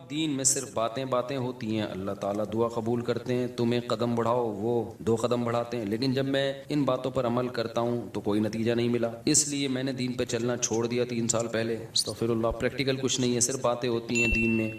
دین میں صرف باتیں باتیں ہوتی ہیں، اللہ تعالیٰ دعا قبول کرتے ہیں، تم ایک قدم بڑھاؤ وہ 2 قدم بڑھاتے ہیں، لیکن جب میں ان باتوں پر عمل کرتا ہوں تو کوئی نتیجہ نہیں ملا، اس لیے میں نے دین پہ چلنا چھوڑ دیا 3 سال پہلے۔ استغفر اللہ، پریکٹیکل کچھ نہیں ہے، صرف باتیں ہوتی ہیں دین میں۔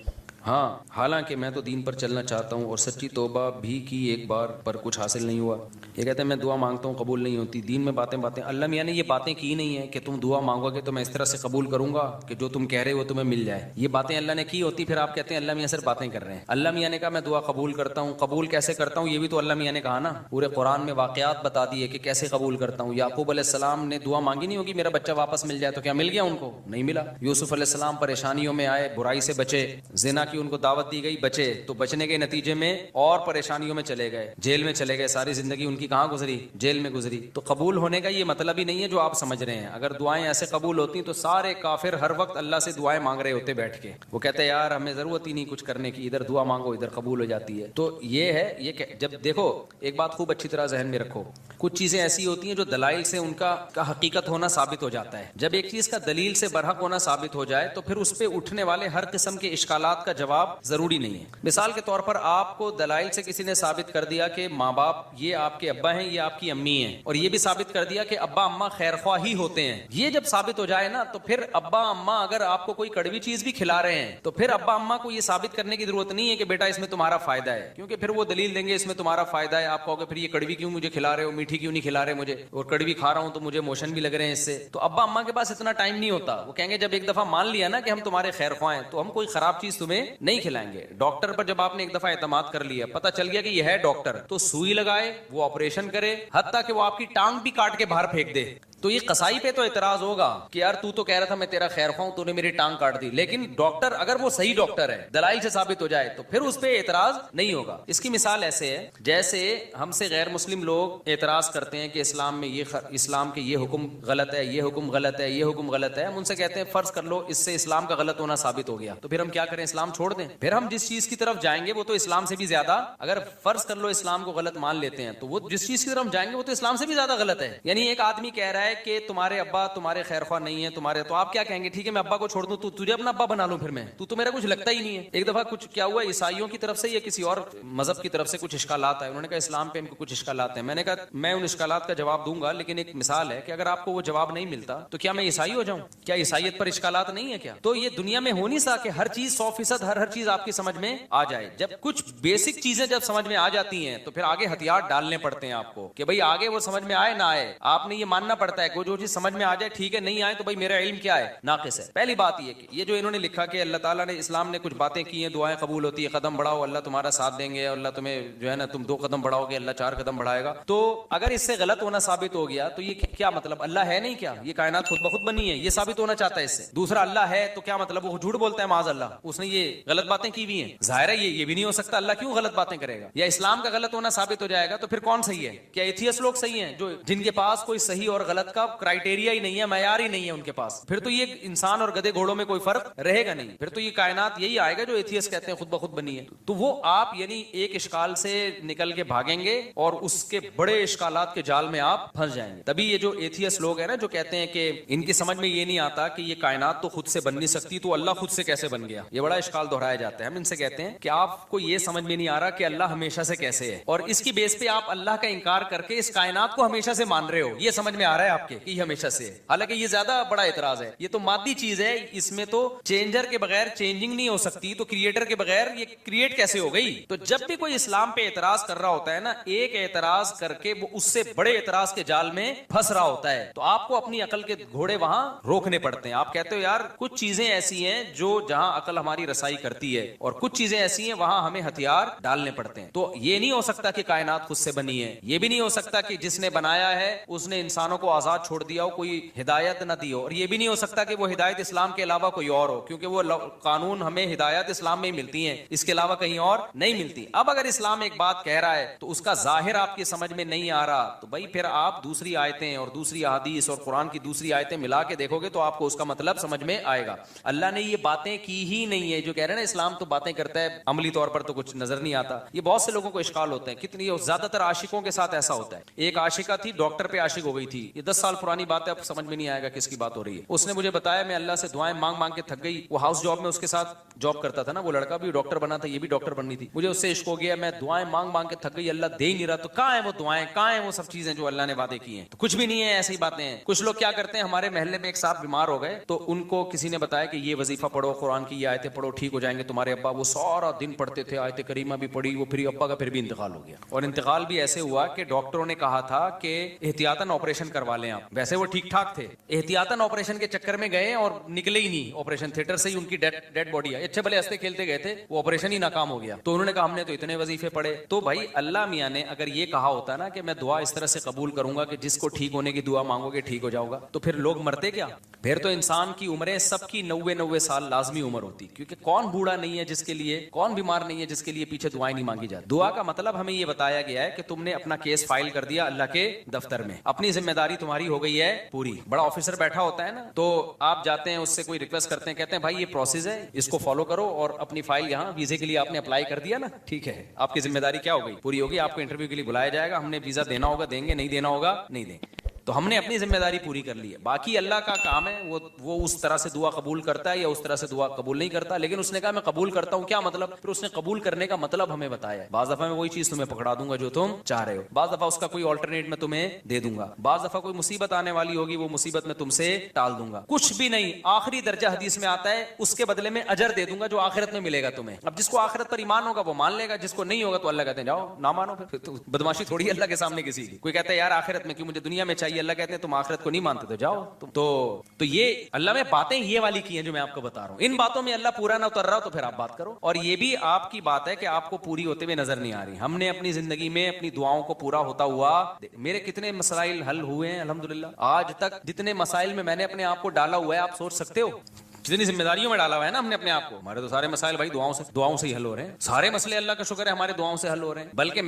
ہاں، حالانکہ میں تو دین پر چلنا چاہتا ہوں اور سچی توبہ بھی کی ایک بار، پر کچھ حاصل نہیں ہوا۔ یہ کہتے ہیں میں دعا مانگتا ہوں قبول نہیں ہوتی، دین میں باتیں باتیں۔ اللہ میاں نے یہ باتیں کی نہیں ہیں کہ تم دعا مانگو گے تو میں اس طرح سے قبول کروں گا کہ جو تم کہہ رہے ہو تمہیں مل جائے، یہ باتیں اللہ نے کی ہوتی، پھر آپ کہتے ہیں اللہ میاں صرف باتیں کر رہے ہیں۔ اللہ میاں نے کہا میں دعا قبول کرتا ہوں، قبول کیسے کرتا ہوں یہ بھی تو اللہ میاں نے کہا نا، پورے قرآن میں واقعات بتا دیے کہ کیسے قبول کرتا ہوں۔ یعقوب علیہ السلام نے دعا مانگی نہیں ہوگی میرا بچہ واپس مل جائے، تو کیا مل گیا ان کو؟ نہیں ملا۔ یوسف علیہ السلام پریشانیوں میں آئے، برائی سے بچے، زنا کی ان کو دعوت دی گئی، بچے، تو بچنے کے نتیجے میں اور پریشانیوں میں چلے گئے، جیل میں چلے گئے، ساری زندگی ان کی کہاں گزری؟ جیل میں گزری۔ تو قبول ہونے کا یہ مطلب ہی نہیں ہے جو آپ سمجھ رہے ہیں۔ اگر دعائیں ایسے قبول ہوتی تو سارے کافر ہر وقت اللہ سے دعائیں مانگ رہے ہوتے بیٹھ کے، وہ کہتے ہیں یار ہمیں ضرورت ہی نہیں کچھ کرنے کی، ادھر دعا مانگو ادھر قبول ہو جاتی ہے۔ تو یہ ہے، یہ جب دیکھو ایک بات خوب اچھی طرح ذہن میں رکھو، کچھ چیزیں ایسی ہوتی ہیں جو دلائل سے ان کا حقیقت ہونا ثابت ہو جاتا ہے۔ جب ایک چیز کا دلیل سے برحق ہونا ثابت ہو جائے تو پھر اس پہ اٹھنے والے ہر قسم کے اشکالات کا جواب ضروری نہیں ہے۔ مثال کے طور پر آپ کو دلائل سے کسی نے ثابت کر دیا کہ ماں باپ یہ آپ کے ابا ہیں یہ آپ کی امی ہیں، اور یہ بھی ثابت کر دیا کہ ابا اماں خیر خواہ ہی ہوتے ہیں، یہ جب ثابت ہو جائے نا تو پھر ابا اماں اگر آپ کو کوئی کڑوی چیز بھی کھلا رہے ہیں تو پھر ابا اماں کو یہ ثابت کرنے کی ضرورت نہیں ہے کہ بیٹا اس میں تمہارا فائدہ ہے، کیونکہ پھر وہ دلیل دیں گے اس میں تمہارا فائدہ ہے، آپ کہو گے پھر یہ کڑوی کیوں مجھے کھلا رہے ہو، میٹھی کیوں نہیں کھلا رہے مجھے، اور کڑوی کھا رہا ہوں تو مجھے موشن بھی لگ رہے ہیں اس سے۔ تو ابا اماں کے پاس اتنا ٹائم نہیں ہوتا، وہ کہیں گے جب ایک دفعہ مان لیا نا کہ ہم تمہارے خیر خواہ ہیں تو ہم کوئی خراب چیز تمہیں نہیں کھلائیں گے۔ ڈاکٹر پر جب آپ نے ایک دفعہ اعتماد کر لیا، پتہ چل گیا کہ یہ ہے ڈاکٹر، تو سوئی لگائے، وہ آپریشن کرے، حتیٰ کہ وہ آپ کی ٹانگ بھی کاٹ کے باہر پھینک دے، تو یہ قصائی پہ تو اعتراض ہوگا کہ یار تو کہہ رہا تھا میں تیرا خیر خواہ ہوں، تو نے میری ٹانگ کاٹ دی، لیکن ڈاکٹر اگر وہ صحیح ڈاکٹر ہے دلائل سے ثابت ہو جائے تو پھر اس پہ اعتراض نہیں ہوگا۔ اس کی مثال ایسے ہے جیسے ہم سے غیر مسلم لوگ اعتراض کرتے ہیں کہ اسلام میں اسلام کے یہ حکم غلط ہے، یہ حکم غلط ہے، یہ حکم غلط ہے، ہم ان سے کہتے ہیں فرض کر لو اس سے اسلام کا غلط ہونا ثابت ہو گیا، تو پھر ہم کیا کریں؟ اسلام چھوڑ دیں؟ پھر ہم جس چیز کی طرف جائیں گے وہ تو اسلام سے بھی زیادہ، اگر فرض کر لو اسلام کو غلط مان لیتے ہیں تو وہ جس چیز کی طرف ہم جائیں گے وہ تو اسلام سے بھی زیادہ غلط ہے۔ یعنی ایک آدمی کہہ رہا ہے کہ تمہارے ابا تمہارے خیر خواہ نہیں ہے تمہارے، تو آپ کیا کہیں گے؟ ٹھیک ہے میں ابا کو چھوڑ دوں، تو تجھے اپنا ابا بنا لوں، پھر میں تو میرا کچھ لگتا ہی نہیں ہے۔ ایک دفعہ کچھ کیا ہوا، عیسائیوں کی طرف سے یا کسی اور مذہب کی طرف سے کچھ اشکالات آئے، انہوں نے کہا اسلام پہ ان کو کچھ اشکالات ہیں، میں نے کہا میں ان اشکالات کا جواب دوں گا، لیکن ایک مثال ہے کہ اگر آپ کو وہ جواب نہیں ملتا تو کیا میں عیسائی ہو جاؤں؟ کیا عیسائیت پر اشکالات نہیں ہے کیا؟ تو یہ دنیا میں ہو نہیں سکتا کہ ہر چیز 100% ہر چیز آپ کی سمجھ میں آ جائے۔ جب کچھ بیسک چیزیں جب سمجھ میں آ جاتی ہیں تو پھر آگے ہتھیار ڈالنے پڑتے ہیں آپ کو کہ بھائی آگے وہ سمجھ میں آئے نہ آئے، آپ نے یہ ماننا پڑتا ہے کہ جو چیز سمجھ میں آ جائے ٹھیک ہے، نہیں آئے تو بھائی میرا علم کیا ہے؟ ناقص ہے۔ پہلی بات یہ کہ یہ جو انہوں نے لکھا کہ اللہ تعالیٰ نے اسلام نے کچھ باتیں کی ہیں، دعائیں قبول ہوتی ہے، قدم بڑھاؤ اللہ تمہارا ساتھ دیں گے، اللہ تمہیں جو ہے نا تم 2 قدم بڑھاؤ گے اللہ 4 قدم بڑھائے گا، تو اگر اس سے غلط ہونا ثابت ہو گیا تو یہ کیا مطلب؟ اللہ ہے نہیں کیا؟ یہ کائنات خود بخود بنی ہے، یہ ثابت ہونا چاہتا ہے اس سے۔ دوسرا اللہ ہے تو کیا مطلب؟ وہ جھوٹ بولتا ہے معاذ اللہ، اس نے یہ غلط باتیں کی ہوئی ہیں، ظاہر ہے یہ بھی نہیں ہو سکتا، اللہ کیوں غلط باتیں کرے گا؟ یا اسلام کا غلط ہونا ثابت ہو جائے گا تو پھر کون صحیح ہے؟ کیا ایتھیسٹ لوگ صحیح ہیں جو جن کے پاس کوئی صحیح اور غلط کا کرائٹیریا ہی نہیں ہے، معیار ہی نہیں ہے ان کے پاس؟ پھر تو یہ انسان اور گدھے گھوڑوں میں کوئی فرق رہے گا نہیں، پھر تو یہ کائنات یہی آئے گا جو ایتھیسٹ کہتے ہیں خود بخود بنی ہے۔ تو وہ آپ یعنی ایک اشکال سے نکل کے بھاگیں گے اور اس کے بڑے اشکالات کے جال میں آپ پھنس جائیں گے۔ تبھی یہ جو ایتھیسٹ لوگ ہیں نا جو کہتے ہیں کہ ان کی سمجھ میں یہ نہیں آتا کہ یہ کائنات تو خود سے بن نہیں سکتی تو اللہ خود سے کیسے بن گیا، یہ بڑا اشکال دہرایا جاتا ہے۔ ہم ان سے کہتے ہیں کہ آپ کو یہ سمجھ میں نہیں آ رہا کہ اللہ ہمیشہ سے کیسے ہے، اور اس کی بیس پہ آپ اللہ کا انکار کر کے اس کائنات کو ہمیشہ سے مان رہے ہو، یہ سمجھ میں آ رہا ہے آپ کے کہ یہ ہمیشہ سے ہے، حالانکہ یہ زیادہ بڑا اعتراض ہے۔ یہ تو مادی چیز ہے، اس میں تو چینجر کے بغیر چینجنگ نہیں ہو سکتی، تو کریٹر کے بغیر یہ کریٹ کیسے ہو گئی؟ تو جب بھی کوئی اسلام پہ اعتراض کر رہا ہوتا ہے نا، ایک اعتراض کر کے وہ اس سے بڑے اعتراض کے جال میں پھنس رہا ہوتا ہے، تو آپ کو اپنی عقل کے گھوڑے وہاں روکنے پڑتے ہیں۔ آپ کہتے ہو یار کچھ چیزیں ایسی ہیں جو جہاں عقل ہماری رسائی کرتی ہے، اور کچھ چیزیں ایسی ہیں وہاں ہمیں ہتھیار ڈالنے پڑتے ہیں۔ تو یہ نہیں ہو سکتا کہ کائنات خود سے بنی ہے، یہ بھی نہیں ہو سکتا کہ جس نے بنایا ہے اس نے انسانوں کو آزاد چھوڑ دیا ہو، کوئی ہدایت نہ دی ہو، اور یہ بھی نہیں ہو سکتا کہ وہ ہدایت اسلام کے علاوہ کوئی اور ہو، کیونکہ وہ قانون ہمیں ہدایت اسلام میں ہی ملتی ہیں، اس کے علاوہ کہیں اور نہیں ملتی۔ اب اگر اسلام ایک بات کہہ رہا ہے تو اس کا ظاہر آپ کی سمجھ میں نہیں آ رہا، تو بھائی پھر آپ دوسری آیتیں اور دوسری احادیث اور قرآن کی دوسری آیتیں ملا کے دیکھو گے تو آپ کو اس کا مطلب سمجھ میں آئے گا۔ اللہ نے یہ باتیں کی ہی نہیں ہے، جو کہہ رہے ہیں نا اسلام تو باتیں کرتا ہے عملی طور پر تو کچھ نظر نہیں آتا، یہ بہت سے لوگوں کو اشکال ہوتا ہے، کتنی زیادہ تر عاشقوں کے ساتھ ایسا ہوتا ہے۔ ایک عاشقہ تھی ڈاکٹر پہ عاشق ہو گئی تھی، یہ 10 سال پرانی بات ہے, اب سمجھ میں نہیں آئے گا کس کی بات ہو رہی ہے. اس نے مجھے بتایا میں اللہ سے دعائیں مانگ مانگ کے تھک گئی. وہ ہاؤس جاب میں اس کے ساتھ جاب کرتا تھا نا, وہ لڑکا بھی ڈاکٹر بنا تھا, یہ بھی ڈاکٹر بننی تھی. مجھے اس سے عشق ہو گیا, میں دعائیں مانگ مانگ کے تھک گئی, اللہ دے ہی نہیں رہا. تو کہاں ہے وہ دعائیں, کہاں ہے وہ سب چیزیں جو اللہ نے وعدے کی ہیں؟ تو کچھ بھی نہیں ہے, ایسی باتیں ہیں. کچھ لوگ کیا کرتے ہیں, ہمارے محلے میں ایک صاحب بیمار ہو گئے تو ان کو کسی نے بتایا کہ یہ وظیفہ پڑھو, قرآن کی یہ آیتیں پڑھو, ٹھیک ہو جائیں گے تمہارے ابا. وہ سارا دن پڑھتے تھے, آیت کریمہ بھی پڑھی, وہ پھر ابا کا پھر بھی انتقال ہو گیا. اور انتقال بھی ایسے ہوا کہ ڈاکٹروں نے کہا تھا کہ احتیاطاً آپریشن کروا لیں آپ. ویسے وہ ٹھیک ٹھاک تھے, احتیاطاً آپریشن کے چکر میں گئے اور نکلے ہی نہیں آپریشن تھیٹر سے ہی. ان کی ڈیڈ باڈی ہے, اچھے بھلے ہنستے کھیلتے گئے تھے, وہ آپریشن ہی ناکام ہو گیا. تو انہوں نے کہا ہم نے تو اتنے وظیفے پڑھے. تو بھائی اللہ میاں نے اگر یہ کہا ہوتا نا کہ میں دعا اس طرح سے قبول کروں گا کہ جس کو ٹھیک ہونے کی دعا مانگو گے ٹھیک ہو جاؤ گا, تو پھر لوگ مرتے کیا؟ پھر تو انسان کی عمریں سب کی 90 سال لازمی عمر ہوتی, کیونکہ کون بوڑھا نہیں ہے جس کے لیے, کون بیمار نہیں ہے جس کے لیے پیچھے دعائیں نہیں مانگی جاتی. دعا کا مطلب ہمیں یہ بتایا گیا ہے کہ تم نے اپنا کیس فائل کر دیا اللہ کے دفتر میں, اپنی ذمہ داری تمہاری ہو گئی ہے پوری. بڑا آفیسر بیٹھا ہوتا ہے نا, تو آپ جاتے ہیں اس سے کوئی ریکویسٹ کرتے ہیں, کہتے ہیں بھائی یہ پروسیس ہے, اس کو فالو کرو, اور اپنی فائل یہاں ویزے کے لیے آپ نے اپلائی کر دیا نا, ٹھیک ہے, آپ کی ذمہ داری کیا ہو گئی, پوری ہوگی. آپ کو انٹرویو کے لیے بلایا جائے گا, ہم نے ویزا دینا ہوگا دیں گے, نہیں دینا ہوگا نہیں دیں گے. تو ہم نے اپنی ذمہ داری پوری کر لی ہے. باقی اللہ کا کام ہے, وہ اس طرح سے دعا قبول کرتا ہے یا اس طرح سے دعا قبول نہیں کرتا. لیکن اس نے کہا میں قبول کرتا ہوں, کیا مطلب؟ پھر اس نے قبول کرنے کا مطلب ہمیں بتایا ہے. بعض دفعہ میں وہی چیز تمہیں پکڑا دوں گا جو تم چاہ رہے ہو, بعض دفعہ اس کا کوئی آلٹرنیٹ میں تمہیں دے دوں گا, بعض دفعہ کوئی مصیبت آنے والی ہوگی وہ مصیبت میں تم سے ٹال دوں گا. کچھ بھی نہیں, آخری درجہ حدیث میں آتا ہے اس کے بدلے میں اجر دے دوں گا جو آخرت میں ملے گا تمہیں. اب جس کو آخرت پر ایمان ہوگا وہ مان لے گا, جس کو نہیں ہوگا تو اللہ کہتے ہیں جاؤ نہ مانو. پھر تو بدماشی تھوڑی ہے اللہ کے سامنے کسی کی. کوئی کہتا ہے یار آخرت میں کیوں, مجھے دنیا میں چاہیے, اللہ کہتے ہیں تم آخرت کو نہیں مانتے تو جاؤ. تو یہ اللہ میں باتیں یہ والی کی ہیں جو میں آپ کو بتا رہا ہوں. ان باتوں میں اللہ پورا نہ اتر رہا تو پھر آپ بات کرو. اور یہ بھی آپ کی بات ہے کہ آپ کو پوری ہوتے ہوئے نظر نہیں آ رہی. ہم نے اپنی زندگی میں اپنی دعاؤں کو پورا ہوتا ہوا, میرے کتنے مسائل حل ہوئے ہیں الحمدللہ. آج تک جتنے مسائل میں نے اپنے آپ کو ڈالا ہوا ہے, آپ سوچ سکتے ہو جتنی ذمہ داریوں میں ڈالا ہوا ہے نا ہم نے اپنے آپ کو. ہمارے تو سارے مسائل بھائی دعاؤں سے ہی حل ہو رہے ہیں. سارے مسئلے اللہ کا شکر ہے ہمارے دعاؤں سے حل ہو رہے ہیں. بلکہ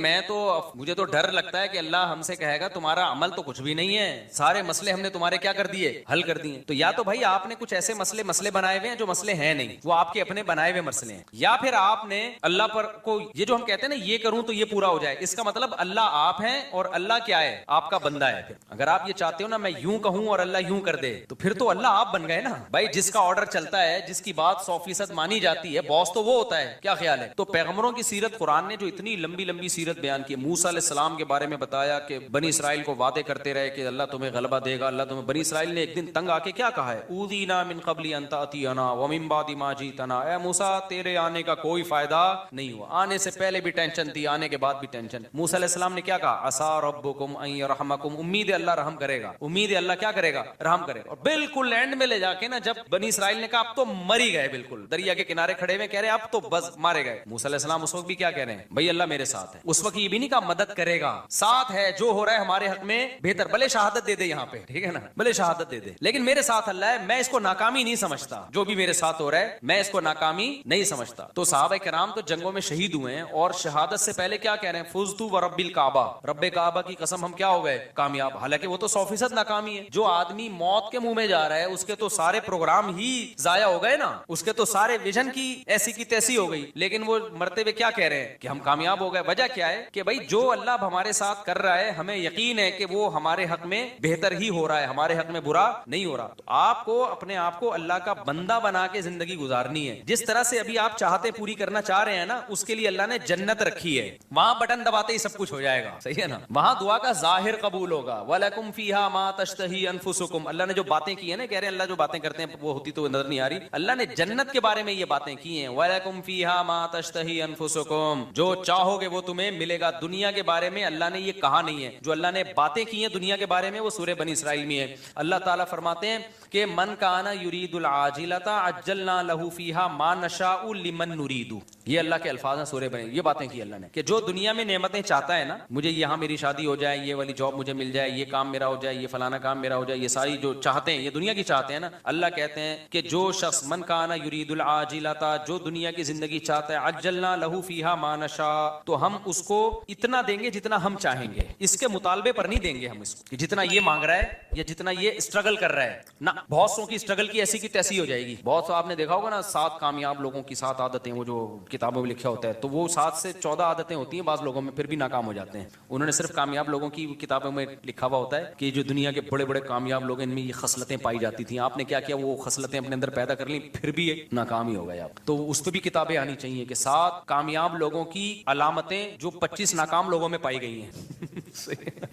مجھے تو ڈر لگتا ہے کہ اللہ ہم سے کہے گا تمہارا عمل تو کچھ بھی نہیں ہے, سارے مسئلے ہم نے تمہارے کیا کر دیے, حل کر دیے. تو یا تو بھائی آپ نے کچھ ایسے مسئلے بنائے ہوئے ہیں جو مسئلے ہیں نہیں, وہ آپ کے اپنے بنائے ہوئے مسئلے ہیں, یا پھر آپ نے اللہ پر کو یہ جو ہم کہتے ہیں نا یہ کروں تو یہ پورا ہو جائے, اس کا مطلب اللہ آپ ہیں اور اللہ کیا ہے, آپ کا بندہ ہے. پھر اگر آپ یہ چاہتے ہو نا میں یوں کہوں اور اللہ یوں کر دے, تو پھر تو اللہ آپ بن گئے نا بھائی. جس کا آرڈر چلتا ہے, جس کی بات 100% مانی جاتی ہے, باس تو وہ ہوتا ہے. کیا خیال ہے؟ تو پیغمبروں کی سیرت قرآن نے جو اتنی لمبی سیرت بیان کی, موسیٰ علیہ السلام کے بارے میں بتایا کہ بنی اسرائیل کو وعدے کرتے رہے کہ اللہ تمہیں غلبہ دے گا, اللہ تمہیں. بنی اسرائیل نے ایک دن تنگ آ کے کیا کہا ہے, اوذینا من قبل ان تأتینا ومن بعد ما جئتنا, اے موسیٰ تیرے آنے کا کوئی فائدہ نہیں ہوا, آنے سے پہلے بھی ٹینشن تھی, آنے کے بعد بھی ٹینشن. موسیٰ علیہ السلام نے کیا کہا, عسیٰ ربکم ان یرحمکم, امید ہے اللہ رحم کرے گا, امید ہے اللہ کیا کرے گا, رحم کرے گا. اور بالکل اینڈ میں لے جا کے نا جب بنی اسرائیل نے کہا اب تو مر ہی گئے, بالکل دریا کے کنارے کھڑے ہوئے کہہ رہے اب تو بس مارے گئے. موسیٰ علیہ السلام اس وقت بھی کیا کہہ رہے ہیں, بھائی اللہ میرے ساتھ ہے. اس وقت یہ بھی نہیں کہا مدد کرے گا, ساتھ ہے, جو ہو رہا ہے ہمارے حق میں بہتر, بھلے شہادت دے دے یہاں پہ, ٹھیک ہے نا, بھلے شہادت دے دے, لیکن میرے ساتھ اللہ ہے, میں اس کو ناکامی نہیں سمجھتا. جو بھی میرے ساتھ ہو رہا ہے میں اس کو ناکامی نہیں سمجھتا. تو صحابہ کرام تو جنگوں میں شہید ہوئے ہیں, اور شہادت سے پہلے کیا کہہ رہے ہیں, فزتو ورب الکعبہ, رب کعبہ کی قسم ہم کیا ہو گئے, کامیاب. حالانکہ وہ تو 100% ناکامی ہے. جو آدمی موت کے منہ میں جا رہا ہے اس کے تو سارے پروگرام ہی ضائع ہو گئے نا, اس کے تو سارے ویژن کی ایسی کی تیسی ہو گئی. لیکن وہ مرتے ہوئے کیا کہہ رہے ہیں کہ ہم کامیاب ہو گئے. وجہ کیا ہے کہ بھائی جو اللہ اب ہمارے ساتھ کر رہا ہے ہمیں یقین ہے کہ وہ ہمارے حق میں بہتر ہی ہو رہا ہے, ہمارے حق میں برا نہیں ہو رہا. تو آپ کو اپنے آپ کو اللہ کا بندہ بنا کے زندگی گزارنی ہے. جس طرح سے ابھی آپ چاہتے پوری کرنا چاہ رہے ہیں نا, اس کے لیے اللہ نے جنت رکھی ہے, وہاں بٹن دباتے ہی سب کچھ ہو جائے گا, صحیح ہے نا. وہاں دعا کا ظاہر قبول ہوگا. وَلَكُمْ فِيهَا مَا تَشْتَهِي أَنفُسُكُمْ, اللہ نے جو باتیں کی ہیں نا, کہہ رہے ہیں اللہ جو باتیں کرتے ہیں وہ ہوتی تو نظر نہیں آ رہی. اللہ نے جنت کے بارے میں یہ باتیں کی ہیں, وَلَكُمْ فِيهَا مَا تَشْتَهِي أَنفُسُكُمْ, جو چاہو گے وہ تمہیں ملے گا. دنیا کے بارے میں اللہ نے یہ کہا نہیں ہے, جو اللہ نے باتیں کی ہیں دنیا کے بارے میں وہ سورہ بنی اسرائیل میں ہے. اللہ تعالیٰ فرماتے ہیں کہ من کان یرید العاجلۃ عجلنا لہ فیہا ما نشاء لمن نرید. یہ اللہ کے الفاظ ہیں سورہ بنی. یہ باتیں کی اللہ نے کہ جو دنیا میں نعمتیں چاہتا ہے نا, مجھے یہاں میری شادی ہو جائے, یہ والی جاب مجھے مل جائے, یہ کام میرا ہو جائے, یہ فلانا کام میرا ہو جائے, یہ ساری جو چاہتے ہیں یہ دنیا کی چاہتے ہیں نا, اللہ کہتے ہیں کہ کہ جو شخص من کانا یرید العاجلتا، جو دنیا کی زندگی چاہتا ہے، عجلنا لہو فیہا ما نشاء، تو ہم اس کو اتنا دیں گے جتنا ہم چاہیں گے، اس کے مطالبے پر نہیں دیں گے ہم اس کو کہ جتنا یہ مانگ رہا ہے یا جتنا یہ اسٹرگل کر رہا ہے، نہ بہت سو کی اسٹرگل کی ایسی کی تیسی ہو جائے گی. بہت سو آپ نے دیکھا ہوگا نا 7 کامیاب لوگوں کی 7 عادتیں، وہ جو کتابوں میں لکھا ہوتا ہے، تو وہ 7 سے 14 عادتیں ہوتی ہیں بعض لوگوں میں، پھر بھی ناکام ہو جاتے ہیں. انہوں نے صرف کامیاب لوگوں کی کتابوں میں لکھا ہوا ہوتا ہے کہ جو دنیا کے بڑے بڑے کامیاب لوگ ہیں ان میں یہ خصلتیں پائی جاتی تھیں، آپ نے کیا کیا وہ خصلتیں اپنے اندر پیدا کر لیں، پھر بھی ناکام ہی ہو گئے آپ. تو اس پہ بھی کتابیں آنی چاہیے کہ 7 کامیاب لوگوں کی علامتیں جو 25 ناکام لوگوں میں پائی گئی ہیں.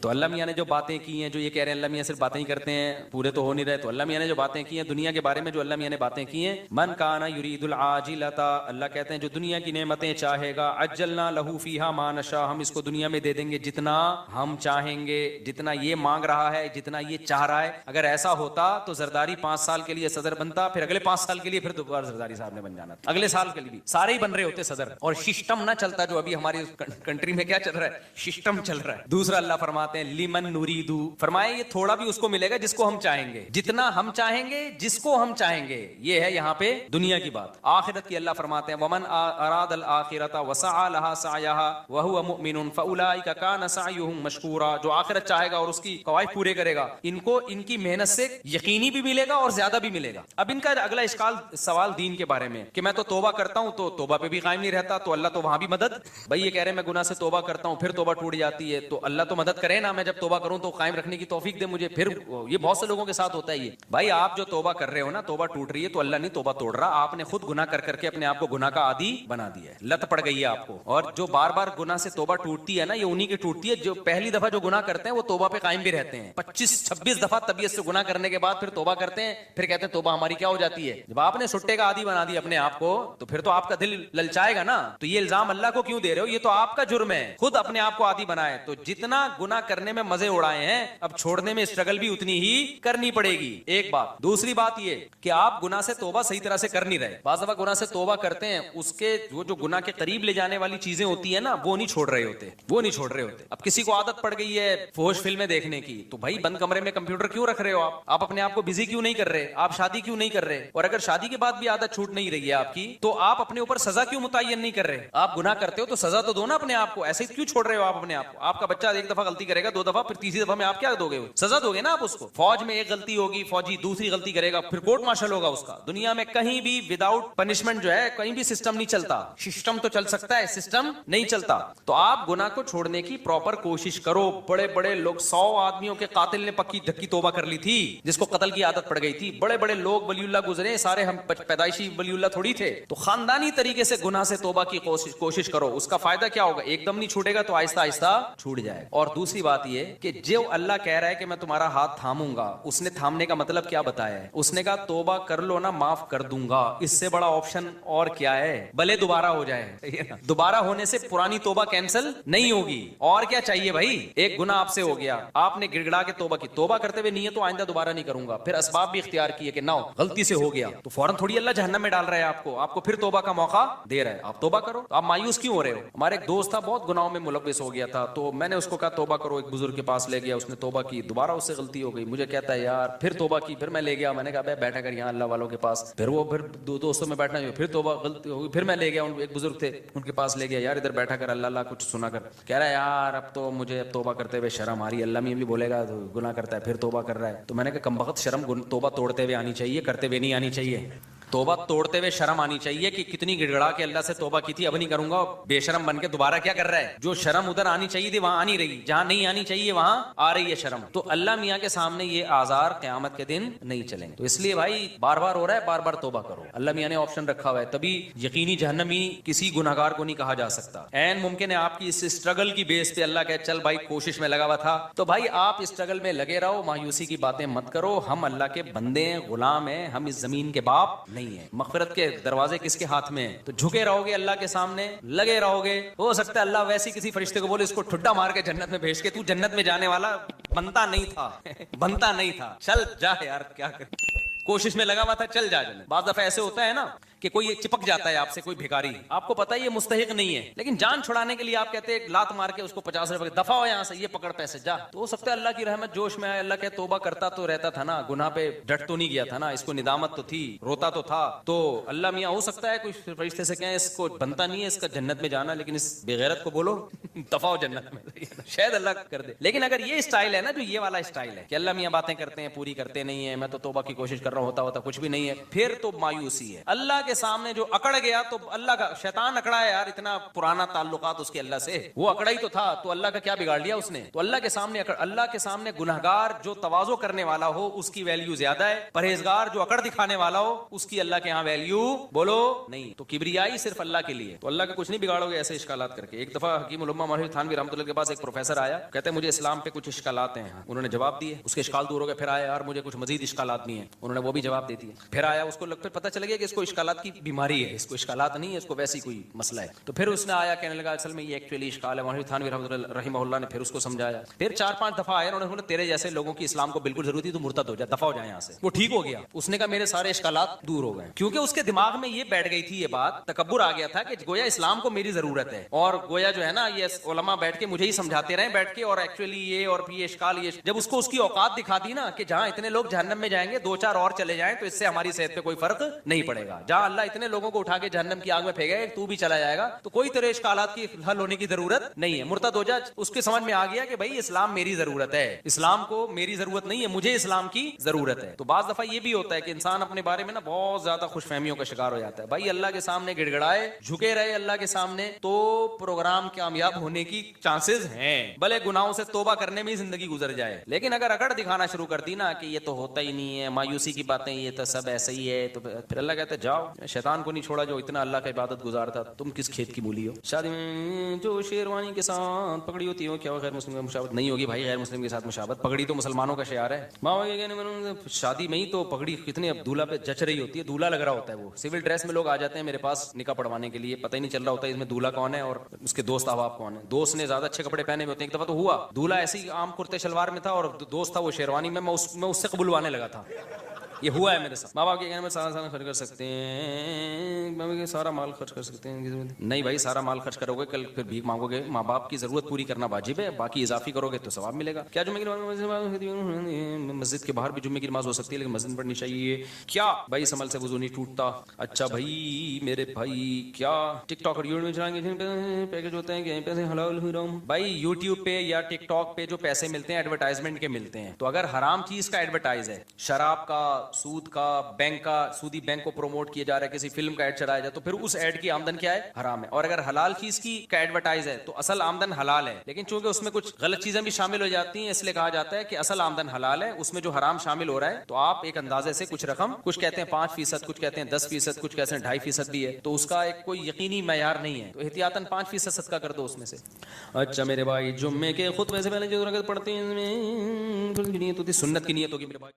تو اللہ میاں نے جو باتیں کی ہیں، جو یہ کہہ رہے ہیں اللہ میاں صرف باتیں ہی کرتے ہیں، پورے تو ہو نہیں رہے، تو اللہ میاں نے جو باتیں کی ہیں دنیا کے بارے میں، جو اللہ میاں نے باتیں کی ہیں، من کانا یرید العاجلتا، اللہ کہتے ہیں جو دنیا کی نعمتیں چاہے گا، عجلنا لہو فیہا ما نشاء، ہم اس کو دنیا میں دے دیں گے جتنا ہم چاہیں گے، جتنا یہ مانگ رہا ہے، جتنا یہ چاہ رہا ہے. اگر ایسا ہوتا تو زرداری 5 سال کے لیے صدر بنتا، پھر اگلے 5 سال کے لیے پھر دوبارہ زرداری صاحب نے بن جانا تھا، اگلے سال کے لیے بھی سارے ہی بن رہے ہوتے صدر، اور سسٹم نہ چلتا جو ابھی ہماری کنٹری میں کیا چل رہا ہے، سسٹم چل رہا ہے. دوسرا اللہ فرماتے ہیں لمن نریدو، فرمائے یہ تھوڑا بھی اس کو ملے گا جس کو ہم چاہیں گے، جتنا ہم چاہیں گے، جس کو ہم چاہیں گے. یہ ہے یہاں پہ دنیا کی بات. آخرت کی اللہ فرماتے ہیں ومن اراد الآخرۃ وسعى لها سعيها وهو مؤمن فاولئک کان سعیهم مشکورا، جو آخرت چاہے گا اور اس کی قواعد پورے کرے گا، ان کو ان کی محنت سے یقینی بھی ملے گا اور زیادہ بھی ملے گا. اب ان کا اگلا سوال دین کے بارے میں کہ میں تو توبہ کرتا ہوں تو توبہ پہ بھی قائم نہیں رہتا، تو اللہ تو وہاں بھی مدد، بھائی یہ کہہ رہے ہیں میں گناہ سے توبہ کرتا ہوں پھر توبہ ٹوٹ جاتی ہے، تو اللہ تو مدد کرے نا، میں جب توبہ کروں تو قائم رکھنے کی توفیق دے مجھے. پھر یہ بہت سے لوگوں کے ساتھ ہوتا ہے یہ، بھائی آپ جو توبہ کر رہے ہو نا، توبہ ٹوٹ رہی ہے تو اللہ نہیں توبہ توڑ رہا، آپ نے خود گناہ کر کر کے اپنے آپ کو گناہ کا عادی بنا دیا ہے، لت پڑ گئی ہے آپ کو. اور جو بار بار گناہ سے توبہ ٹوٹتی ہے نا، یہ انہی کی ٹوٹتی ہے جو پہلی دفعہ جو گناہ کرتے ہیں وہ توبہ پہ قائم بھی رہتے ہیں. 25-26 دفعہ طبیعت سے گناہ کرنے کے بعد پھر توبہ کرتے ہیں، پھر کہتے ہیں توبہ ہماری کیا ہو جاتی ہے. جب آپ نے سٹے کا عادی بنا دیا اپنے آپ کو تو پھر تو آپ کا دل للچائے گا نا. تو یہ الزام اللہ کو کیوں دے رہے ہو، یہ تو آپ کا جرم ہے، خود اپنے آپ کو عادی بنائے. تو جتنا گناہ کرنے میں مزے اڑائے ہیں، اب چھوڑنے میں اسٹرگل بھی اتنی ہی کرنی پڑے گی. ایک بات. دوسری بات یہ کہ آپ گناہ سے توبہ صحیح طرح سے کر نہیں رہے. بعض دفعہ گناہ سے توبہ کرتے ہیں، اس کے وہ جو گناہ کے قریب لے جانے والی چیزیں ہوتی ہیں نا، وہ نہیں چھوڑ رہے ہوتے، وہ نہیں چھوڑ رہے ہوتے. اب کسی کو عادت پڑ گئی ہے فحش فلمیں دیکھنے کی، تو بھائی بند کمرے میں کمپیوٹر کیوں رکھ رہے ہو آپ اپنے آپ کو بزی کیوں نہیں کر رہے، آپ شادی کیوں نہیں کر رہے، اور اگر شادی کے بعد بھی عادت چھوٹ نہیں رہی ہے آپ کی تو آپ اپنے اوپر سزا کیوں متعین نہیں کر رہے. آپ گناہ کرتے ہو تو سزا تو دو نا اپنے آپ کو، ایسے کیوں چھوڑ رہے ہو آپ اپنے آپ کو. آپ کا بچہ ایک دفعہ غلطی کرے گا، 2 دفعہ، پھر تیسری دفعہ میں آپ کیا دو گے، سزا دو گے نا آپ اس کو. فوج میں ایک غلطی ہوگی، فوجی دوسری غلطی کرے گا، پھر کورٹ مارشل ہوگا اس کا. دنیا میں کہیں بھی وداؤٹ پنشمنٹ جو ہے کہیں بھی سسٹم نہیں چلتا. سسٹم تو چل سکتا ہے، سسٹم نہیں چلتا. تو آپ گناہ کو چھوڑنے کی پراپر کوشش کرو. بڑے بڑے لوگ 100 آدمیوں کے قاتل نے پکی دھکی توبہ کر لی تھی، جس کو قتل کی عادت پڑ گئی تھی. بڑے بڑے لوگ ولی اللہ گزرے، سارے ہم پیدائشی ولی اللہ تھوڑی تھے. تو خاندانی طریقے سے گناہ سے توبہ کی کوشش کرو. اس کا فائدہ کیا ہوگا، ایک دم نہیں چھوٹے گا تو آہستہ آہستہ چھوٹ جائے. اور دوسری بات یہ کہ جو اللہ کہہ رہا ہے کہ میں تمہارا ہاتھ تھاموں گا، اس نے تھامنے کا مطلب کیا بتایا ہے. اس نے کہا توبہ کر لو نا، معاف کر دوں گا. اس سے بڑا آپشن اور کیا ہے، بھلے دوبارہ ہو جائے. دوبارہ ہونے سے پرانی توبہ کینسل نہیں ہوگی. اور کیا چاہیے بھائی، ایک گناہ آپ سے ہو گیا، آپ نے گڑ گڑا کے توبہ کی، توبہ کرتے ہوئے نیت تو آئندہ دوبارہ نہیں کروں گا، پھر اسباب بھی اختیار کیے کہ نہ ہو، غلطی سے ہو گیا، تو فوراً تھوڑی اللہ جہنم میں ڈال رہا ہے آپ کو پھر توبہ کا موقع دے رہا ہے. آپ توبہ کرو. آپ مایوس کیوں ہو رہے ہو. ہمارے ایک دوست تھا بہت گناہوں میں ملوث ہو گیا تھا، تو میں نے اس کو کہا توبہ کرو. ایک بزرگ کے پاس لے گیا، اس نے توبہ کی، دوبارہ اس سے غلطی ہو گئی. مجھے کہتا ہے یار پھر توبہ کی. پھر میں لے گیا، میں نے کہا بیٹھا کر یہاں اللہ والوں کے پاس. پھر وہ پھر دوستوں میں بیٹھنا، پھر توبہ غلطی ہو گئی. پھر میں لے گیا، ایک بزرگ تھے ان کے پاس لے گیا، یار ادھر بیٹھا کر اللہ کچھ سنا کر. کہہ رہا ہے یار اب تو مجھے توبہ کرتے ہوئے شرم آ رہی ہے. اللہ میں بھی بولے گا گناہ کرتا ہے پھر توبہ کر رہا ہے. تو میں نے کہا کمبخت، شرم توبہ توڑتے ہوئے آنی چاہیے، کرتے ہوئے نہیں آنی چاہیے. توبہ توڑتے ہوئے شرم آنی چاہیے کہ کتنی گڑگڑا کے اللہ سے توبہ کی تھی، اب نہیں کروں گا. بے شرم بن کے دوبارہ کیا کر رہا ہے. جو شرم ادھر آنی چاہیے تھی وہاں آ نہیں رہی، جہاں نہیں آنی چاہیے وہاں آ رہی ہے شرم. تو اللہ میاں کے سامنے یہ آزار قیامت کے دن نہیں چلیں. تو اس لیے بھائی بار بار ہو رہا ہے، بار بار توبہ کرو. اللہ میاں نے آپشن رکھا ہوا ہے، تبھی یقینی جہنمی کسی گناہگار کو نہیں کہا جا سکتا. عین ممکن ہے آپ کی اس اسٹرگل کی بیس پہ اللہ کہے چل بھائی کوشش میں لگا ہوا تھا، تو بھائی آپ اسٹرگل میں لگے رہو، مایوسی کی باتیں مت کرو. ہم اللہ کے بندے ہیں، غلام ہیں، ہم اس زمین کے باپ نہیں ہیں. مغفرت کے دروازے کس کے ہاتھ میں ہیں. تو جھکے رہو گے اللہ کے سامنے، لگے رہو گے. ہو سکتا ہے اللہ ویسی کسی فرشتے کو بولے اس کو ٹھڈا مار کے جنت میں بھیج کے، تو جنت میں جانے والا بنتا نہیں تھا بنتا نہیں تھا، چل جا یار کیا کریں، کوشش میں لگا ہوا تھا، چل جا جنت. بعض دفعہ ایسے ہوتا ہے نا کہ کوئی چپک جاتا ہے آپ سے کوئی بھکاری, آپ کو پتا ہے یہ مستحق نہیں ہے, لیکن جان چھڑانے کے لیے آپ کہتے ہیں لات مار کے اس کو 50 روپے دفع ہو یہاں سے, یہ پکڑ پیسے جا, تو ہو سکتا ہے اللہ کی رحمت جوش میں آئے, اللہ کہ توبہ کرتا تو رہتا تھا نا, گناہ پہ ڈٹ تو نہیں گیا تھا نا, اس کو ندامت تو تھی, روتا تو تھا, تو اللہ میاں ہو سکتا ہے کوئی فرشتے سے کہیں اس کو بنتا نہیں ہے اس کا جنت میں جانا, لیکن اس بے غیرت کو بولو دفع ہو جنت میں, شاید اللہ کر دے. لیکن اگر یہ اسٹائل ہے نا, جو یہ والا اسٹائل ہے کہ اللہ میاں باتیں کرتے ہیں پوری کرتے نہیں ہے, میں تو توبہ کی کوشش کر رہا ہوں, ہوتا کچھ بھی نہیں ہے, پھر تو مایوسی ہے. اللہ کے سامنے جو اکڑ گیا تو اللہ کا شیطان اکڑا ہے یار, اتنا پرانا تعلقات اس کے اللہ سے, وہ اکڑا ہی تو تھا, تو اللہ کا کیا بگاڑ لیا اس نے, تو اللہ کے سامنے اللہ کے سامنے گنہگار جو تواضع کرنے والا ہو اس کی ویلیو زیادہ ہے, پرہیزگار جو اکڑ دکھانے والا ہو اس کی اللہ کے ہاں ویلیو بولو نہیں. تو کبریائی صرف اللہ کے لیے, تو اللہ کا کچھ نہیں بگاڑو گے ایسے اشکالات کر کے. ایک دفعہ حکیم الامہ مولانا تھانوی رحمۃ اللہ کے پاس ایک پروفیسر آیا, کہتے ہیں مجھے اسلام پہ کچھ اشکالات ہیں, انہوں نے جواب دیے, اس کے اشکال دور ہو گئے, پھر آیا یار مجھے کچھ مزید اشکالات بھی ہیں, انہوں نے وہ بھی جواب دے دیے, پھر آیا اس کو پھر پتہ چل گیا کہ اس کو اشکالات کی بیماری ہے, اس کو اشکالات نہیں ہے, اس کو ویسی کوئی مسئلہ ہے. تو پھر اس نے آیا کہنے لگا اصل میں یہ ایکچولی اشکال ہے, مولانا تھانوی رحمہ اللہ نے پھر اس کو سمجھایا, پھر 4-5 دفعہ آیا, انہوں نے تیرے جیسے لوگوں کی اسلام کو بالکل ضرورت تھی, تو مرتد ہو جا, دفع ہو جائے یہاں سے. وہ ٹھیک ہو گیا, اس نے کہا میرے سارے اشکالات دور ہو گئے, کیونکہ اس کے دماغ میں یہ بیٹھ گئی تھی, یہ بات تکبر آ گیا تھا کہ گویا اسلام کو میری ضرورت ہے, اور گویا جو ہے نا یہ علماء بیٹھ کے مجھے ہی سمجھاتے رہے بیٹھ کے, اور ایکچولی یہ اور یہ اشکال, یہ جب اس کو اس کی اوقات دکھا دی نا کہ جہاں اتنے لوگ جہنم میں جائیں گے 2-4 اور چلے جائیں تو اس سے ہماری صحت پہ کوئی فرق نہیں پڑے گا, جہاں اللہ اتنے لوگوں کو اٹھا کے جہنم کی آگ میں پھینکے تو بھی چلا جائے گا, تو کوئی تیرے اشکالات کی حل ہونے کی ضرورت نہیں ہے, مرتد ہو جا. اس کے سمجھ میں آ گیا کہ بھائی اسلام میری ضرورت ہے, اسلام کو میری ضرورت نہیں ہے, مجھے اسلام کی ضرورت ہے. تو بعض دفعہ یہ بھی ہوتا ہے کہ انسان اپنے بارے میں نا بہت زیادہ خوش فہمیوں کا شکار ہو جاتا ہے. بھائی اللہ کے سامنے گڑ گڑائے جھکے رہے اللہ کے سامنے تو پروگرام کامیاب ہونے کی چانسز ہیں, بھلے گناہوں سے توبہ کرنے میں ہی زندگی گزر جائے, لیکن اگر اکڑ دکھانا شروع کر دی نا کہ یہ تو ہوتا ہی نہیں ہے, مایوسی کی باتیں, یہ تو سب ایسا ہی ہے, تو پھر اللہ کہتے ہیں جاؤ, شیطان کو نہیں چھوڑا جو اتنا اللہ کا عبادت گزار تھا, تم کس کھیت کی مولی ہو. شادی میں جو شیروانی کے ساتھ پگڑی ہوتی ہے کیا غیر مسلم کا مشابہت نہیں ہوگی بھائی, غیر مسلم کے ساتھ مشابہت, پگڑی تو مسلمانوں کا شعار ہے. شادی میں ہی تو پگڑی کتنے اب دولہا پہ جچ رہی ہوتی ہے, دولہا لگ رہا ہوتا ہے, وہ سول ڈریس میں لوگ آ جاتے ہیں میرے پاس نکاح پڑھوانے کے لیے, پتہ ہی نہیں چل رہا ہوتا ہے اس میں دولہا کون ہے اور اس کے دوست احباب کون ہے. دوست نے زیادہ اچھے کپڑے پہنے ہوئے ہوتے ہیں, ایک دفعہ تو ہوا دولہا ایسی عام کرتے شلوار میں تھا اور دوست تھا وہ شیروانی میں اس سے قبولوانے لگا تھا. یہ ہوا ہے میرے ساتھ. ماں باپ کے کہنے میں سارا خرچ کر سکتے ہیں, سارا مال خرچ کر سکتے ہیں, نہیں بھائی سارا مال خرچ کرو گے کل پھر بھیک مانگو گے, ماں باپ کی ضرورت پوری کرنا واجب ہے, باقی اضافی کرو گے تو ثواب ملے گا. کیا جمعے کی مسجد کے باہر بھی جمعے کی نماز ہو سکتی ہے لیکن مسجد پڑھنی چاہیے کیا بھائی, سمل سے وضو نہیں ٹوٹتا. اچھا بھائی میرے بھائی کیا ٹک ٹاک اور یوٹیوب میں چلائیں گے پیکج ہوتے ہیں کہ پیسے حلال حرام. بھائی یوٹیوب پہ یا ٹک ٹاک پہ جو پیسے ملتے ہیں ایڈورٹائزمنٹ کے ملتے ہیں, تو اگر حرام چیز کا ایڈورٹائز ہے, شراب کا, سود کا, بینک کا, سودی بینک کو پروموٹ کیا جا رہا ہے, کسی فلم کا ایڈ چڑھایا جائے تو پھر اس ایڈ کی آمدن کیا ہے, حرام ہے. اور اگر حلال چیز کی کا ایڈورٹائز ہے تو اصل آمدن حلال ہے, لیکن چونکہ اس میں کچھ غلط چیزیں بھی شامل ہو جاتی ہیں اس لیے کہا جاتا ہے کہ اصل آمدن حلال ہے, اس میں جو حرام شامل ہو رہا ہے تو آپ ایک اندازے سے کچھ رقم, کچھ کہتے ہیں 5%, کچھ کہتے ہیں 10%, کچھ کہتے ہیں 2.5% بھی ہے, تو اس کا ایک کوئی یقینی معیار نہیں ہے, تو احتیاطاً 5% صدقہ کر دو اس میں سے. اچھا میرے بھائی جمعے کے خطبے سے پہلے جو رکعت پڑھتے ہیں تو سنت کی نیت ہوگی میرے بھائی.